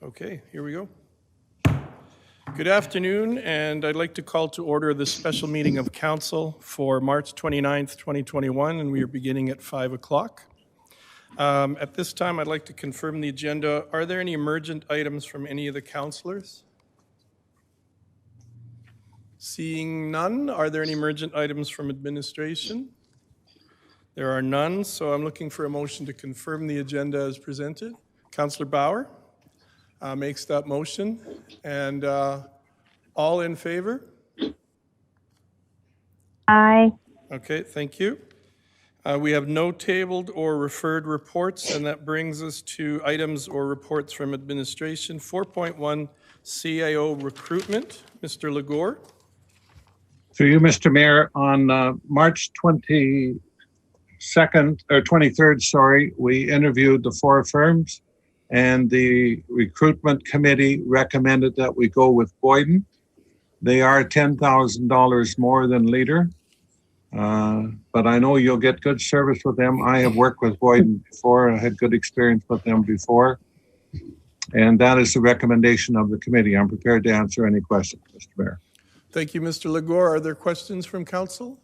Okay, here we go. Good afternoon, and I'd like to call to order the special meeting of council for March 29th, 2021, and we are beginning at 5 o'clock. At this time, I'd like to confirm the agenda. Are there any emergent items from any of the councillors? Seeing none, are there any emergent items from administration? There are none, so I'm looking for a motion to confirm the agenda as presented. Councillor Bauer makes that motion, and all in favor? Aye. Okay, thank you. We have no tabled or referred reports, and that brings us to items or reports from administration. 4.1 CAO recruitment. Mr. Legore. Through you, Mr. Mayor, on March 23rd, we interviewed the 4 firms, and the recruitment committee recommended that we go with Boyden. They are $10,000 more than Leader, but I know you'll get good service with them. I have worked with Boyden before. I had good experience with them before, and that is the recommendation of the committee. I'm prepared to answer any questions, Mr. Mayor. Thank you, Mr. Legore. Are there questions from council?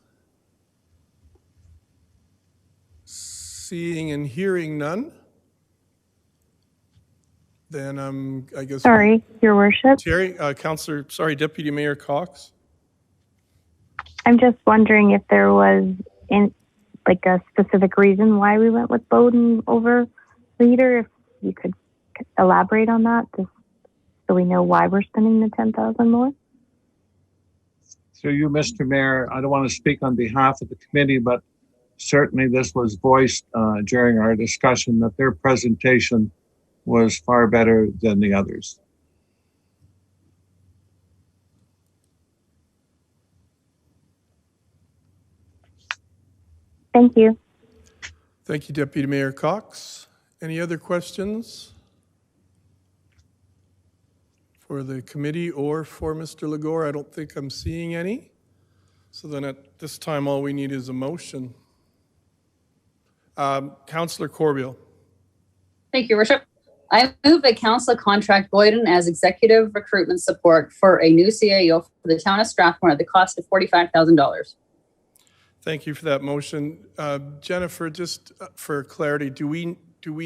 Seeing and hearing none, then I guess. Sorry, Your Worship. Councillor, Deputy Mayor Cox. I'm just wondering if there was a specific reason why we went with Boden over Leader. If you could elaborate on that, just so we know why we're spending the $10,000 more. Through you, Mr. Mayor, I don't want to speak on behalf of the committee, but certainly this was voiced during our discussion that their presentation was far better than the others. Thank you. Thank you, Deputy Mayor Cox. Any other questions for the committee or for Mr. Legore? I don't think I'm seeing any. So then at this time, all we need is a motion. Councillor Corbeil. Thank you, Your Worship. I move that Council contract Boyden as executive recruitment support for a new CAO for the town of Strathmore at the cost of $45,000. Thank you for that motion. Jennifer, just for clarity, do we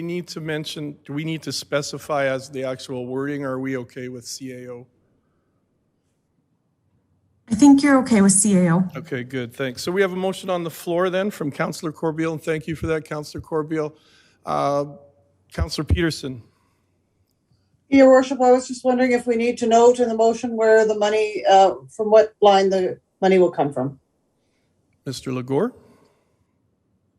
need to specify as the actual wording, or are we okay with CAO? I think you're okay with CAO. Okay, good, thanks. So we have a motion on the floor then from Councillor Corbeil, and thank you for that, Councillor Corbeil. Councillor Peterson. Your Worship, I was just wondering if we need to note in the motion where the money, from what line the money will come from. Mr. Legore.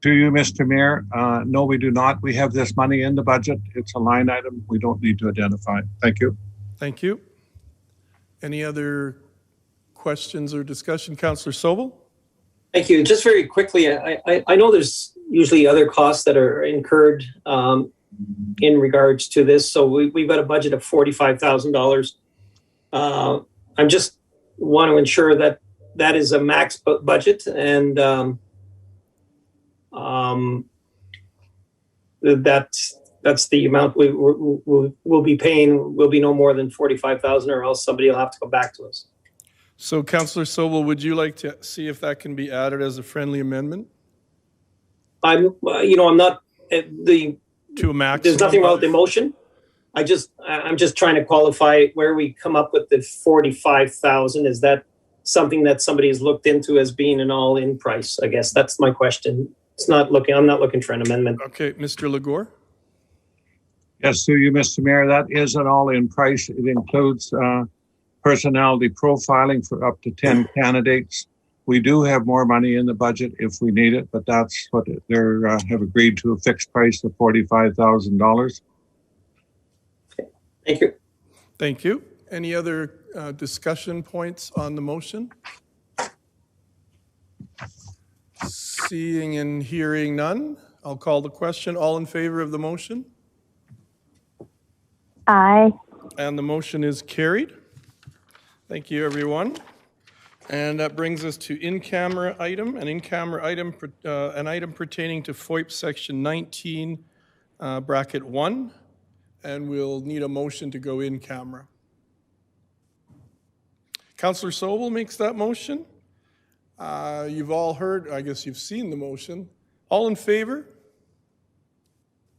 To you, Mr. Mayor, no, we do not. We have this money in the budget. It's a line item. We don't need to identify. Thank you. Thank you. Any other questions or discussion? Councillor Sobel. Thank you. Just very quickly, I know there's usually other costs that are incurred in regards to this. So we've got a budget of $45,000. I'm just want to ensure that that is a max budget, and that's the amount we'll be paying. Will be no more than $45,000, or else somebody will have to go back to us. So, Councillor Sobel, would you like to see if that can be added as a friendly amendment? I'm not the to a max. There's nothing wrong with the motion. I'm just trying to qualify where we come up with the $45,000. Is that something that somebody has looked into as being an all-in price? I guess that's my question. I'm not looking for an amendment. Okay, Mr. Legore. Yes, through you, Mr. Mayor, that is an all-in price. It includes personality profiling for up to 10 candidates. We do have more money in the budget if we need it, but that's what they have agreed to, a fixed price of $45,000. Okay. Thank you. Thank you. Any other discussion points on the motion? Seeing and hearing none, I'll call the question. All in favor of the motion? Aye. And the motion is carried. Thank you, everyone. And that brings us to in-camera item, an item pertaining to FOIP section 19, bracket 1. and we'll need a motion to go in camera. Councillor Sobel makes that motion. You've all heard, I guess you've seen the motion. All in favor?